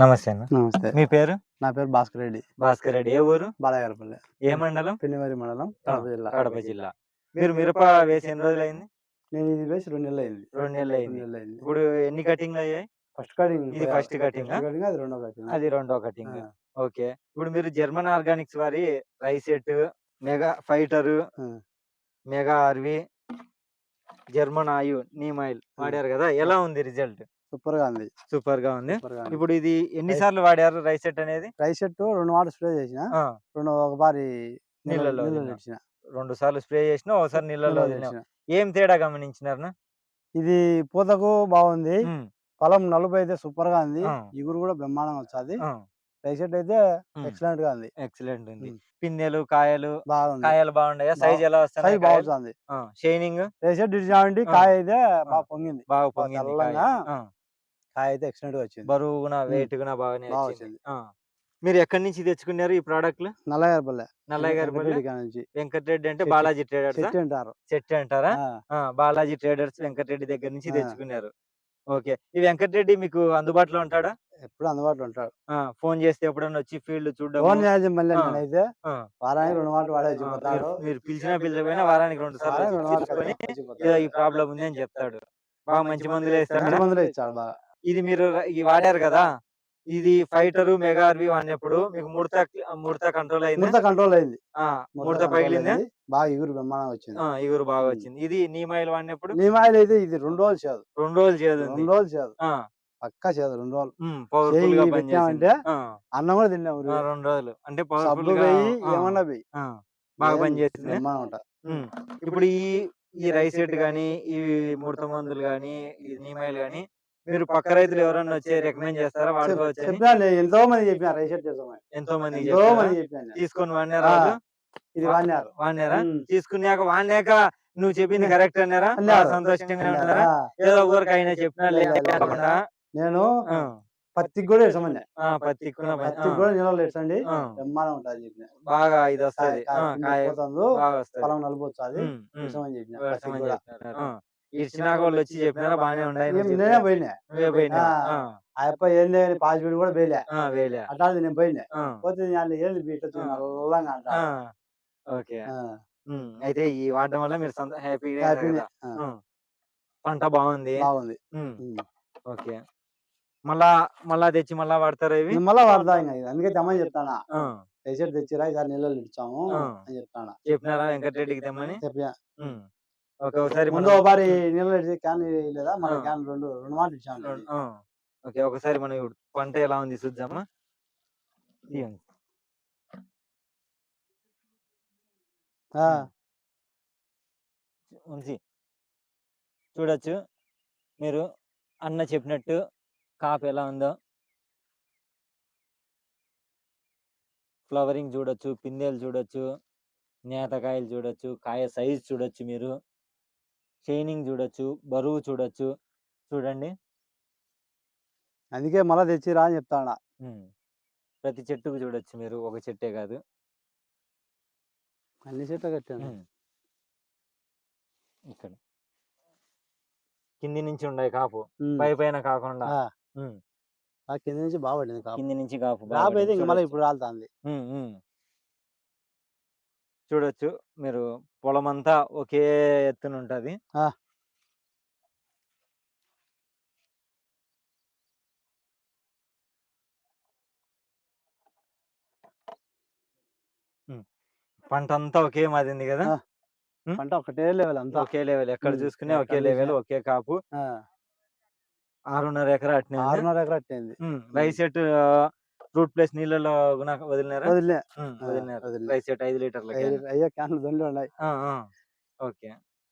నమస్తే అన్న. నమస్తే. మీ పేరు? నా పేరు భాస్కర్ రెడ్డి. భాస్కర్ రెడ్డి. ఏ ఊరు? బాలయ్యగారిపల్లె. ఏ మండలం? పెన్నిమర్రి మండలం, కడప జిల్లా. కడప జిల్లా. మీరు మిరప వేసి ఎన్ని రోజులైంది? నేను ఇది వేసి 2 నెలలయింది. 2 నెలలైంది. ఇప్పుడు ఎన్ని కటింగ్‌లయ్యాయి? First cutting. ఇది ఫస్ట్ కటింగా? అది రెండో కటింగ్. అది రెండో కటింగ్. ఓకే. ఇప్పుడు మీరు జర్మన్ ఆర్గానిక్స్ వారి రైసెట్, మెగా ఫైటర్, మెగా ఆర్వి, జర్మన్ ఆయు, నీమ్ ఆయిల్ వాడారు కదా, ఎలా ఉంది రిజల్ట్? సూపర్ గా ఉంది. సూపర్ గా ఉంది. ఇప్పుడు ఇది ఎన్ని సార్లు వాడారు రైసెట్ అనేది? రైసెట్ 2 వాటర్ స్ప్రే చేసిన, ఒక బారి నీళ్ళలో వదిలిన. 2 సార్లు స్ప్రే చేసిన, ఒకసారి నీళ్ళలో వదిలిన. ఏం తేడా గమనించినారు? ఇది పూతకు బాగుంది, ఫలం నలుపు అయితే సూపర్ గా ఉంది, ఇగురు కూడా బ్రహ్మాండంగా వచ్చాది. రైసెట్ అయితే ఎక్సలెంట్ గా ఉంది. ఎక్సలెంట్ ఉంది. పిందెలు, కాయలు బాగుంది. కాయలు బాగున్నాయా? సైజ్ ఎలా వస్తుంది? సైజ్ బాగుంది. షైనింగ్ రైసెట్ ఇచ్చామంటే కాయ అయితే బాగా పొంగింది. బాగా పొంగింది. కాయ అయితే ఎక్సలెంట్ గా వచ్చింది. బరువుగున వెయిట్ గున బాగానే వచ్చింది. మీరు ఎక్కడి నుంచి తెచ్చుకున్నారు ఈ ప్రోడక్ట్లు? నల్లగారిపల్లె. నల్లగారిపల్లె నుంచి. వెంకటరెడ్డి అంటే బాలాజీ ట్రేడర్స్ అంటారు. సెట్ అంటారా? బాలాజీ ట్రేడర్స్ వెంకటరెడ్డి దగ్గర నుంచి తెచ్చుకున్నారు. ఓకే. ఈ వెంకటరెడ్డి మీకు అందుబాటులో ఉంటాడా? ఎప్పుడు అందుబాటులో ఉంటాడు. ఫోన్ చేస్తే ఎప్పుడన్నా వచ్చి ఫీల్డ్ చూడడం? ఫోన్ చేయాలి మళ్ళీ. నేనైతే వారానికి 2 మాటలు వాడేసి మీరు పిలిచినా పిలిచకపోయినా వారానికి 2 సార్లు ఈ ప్రాబ్లం ఉంది అని చెప్తాడు. బాగా మంచి మందులు ఇచ్చాడు బాగా. ఇది మీరు వాడారు కదా, ఇది ఫైటర్, మెగా ఆర్వి వాడినప్పుడు మీకు ముడత కంట్రోల్ అయింది? కంట్రోల్ అయింది. ముడత పగిలింది, బాగా ఇగురు బ్రహ్మాండంగా వచ్చింది. ఇగురు బాగా వచ్చింది. ఇది నీమ్ ఆయిల్ వాడినప్పుడు? నీమ్ ఆయిల్ అయితే ఇది 2 రోజులు చేయదు. 2 రోజులు చేయదు. 2 రోజులు చేయదు, పక్కా చేయదు. 2 రోజులు పవర్ఫుల్ గా పనిచేసింది. అన్నం కూడా తిన్నాము 2 రోజులు. అంటే పవర్ఫుల్ గా ఏమన్నా బాగా పనిచేస్తుంది. ఇప్పుడు ఈ రైసెట్ గానీ, ఈ ముడత మందులు గానీ, ఈ నీమ్ ఆయిల్ గానీ మీరు పక్క రైతులు ఎవరన్నా వచ్చి రికమెండ్ చేస్తారా వాడుకోవచ్చు? ఎంతో మంది చెప్పినారు రైసెట్ చేస్తామని. ఎంతో మంది చెప్పారు. తీసుకొని వాడినారా? ఇది వాడినారా? తీసుకున్నాక వాడినాక నువ్వు చెప్పింది కరెక్ట్ అన్నారా? సంతోషంగా ఉన్నారా? ఏదో ఊరికి అయినా చెప్పినా లేకుండా నేను పత్తికి కూడా వేసామని. పత్తికి కూడా నీళ్ళలో వేసండి, బ్రహ్మాండం ఉంటుంది చెప్పిన. బాగా ఇది వస్తుంది, పొలం నలుపు వచ్చాది వేసామని చెప్పిన. ఇచ్చినాక వాళ్ళు వచ్చి చెప్పినారా? బాగానే ఉన్నాయి. నేనే పోయినా. అప్ప ఏంది పాజిబిల్ కూడా వేలే అట్లాంటి నేను పోయినా. పోతే ఏంది నల్లంగా అంట. ఓకే. అయితే ఈ వాడడం వల్ల మీరు హ్యాపీగా పంట బాగుంది. ఓకే. మళ్ళా తెచ్చి మళ్ళా వాడతారా ఇవి? మళ్ళా వాడతా. అందుకే తెమ్మని చెప్తానా, రైసెట్ తెచ్చిరా ఈసారి నీళ్ళలో ఇచ్చాము అని చెప్తానా. చెప్పినారా వెంకటరెడ్డికి తెమ్మని? చెప్పా. ఒకసారి ముందు ఒకసారి నీళ్ళు ఇచ్చి క్యాన్ లేదా మన క్యాన్ 2 మాటలు ఇచ్చాము. ఓకే. ఒకసారి మనం పంట ఎలా ఉంది చూద్దామా? ఉంచి చూడొచ్చు మీరు. అన్న చెప్పినట్టు కాపు ఎలా ఉందో, ఫ్లవరింగ్ చూడొచ్చు, పిందెలు చూడొచ్చు, నేతకాయలు చూడొచ్చు, కాయ సైజ్ చూడొచ్చు మీరు, షైనింగ్ చూడొచ్చు, బరువు చూడొచ్చు. చూడండి. అందుకే మళ్ళా తెచ్చిరా అని చెప్తాడా. ప్రతి చెట్టుకు చూడొచ్చు మీరు, ఒక చెట్టే కాదు, అన్ని చెట్లు కట్టాను. ఇక్కడ కింది నుంచి ఉండే కాపు, పైన కాకుండా కింది నుంచి బాగా పడింది. కింది నుంచి కాపు అయితే మళ్ళీ ఇప్పుడు రాలుతుంది. చూడొచ్చు మీరు, పొలం అంతా ఒకే ఎత్తున ఉంటది. పంట అంతా ఒకే మాదింది కదా, పంట ఒకటే లెవెల్, అంతా ఒకే లెవెల్. ఎక్కడ చూసుకునే ఒకే లెవెల్, ఒకే కాపు. 6.5 ఎకరా అట్నే. 6.5 ఎకరా అట్టింది. రైసెట్ ఫ్రూట్ ప్లస్ నీళ్ళలో వదిలినారా? వదిలినారు. రైసెట్ 5 లీటర్లకి. అయ్యా క్యాన్లు దొంగలు ఉన్నాయి. ఓకే.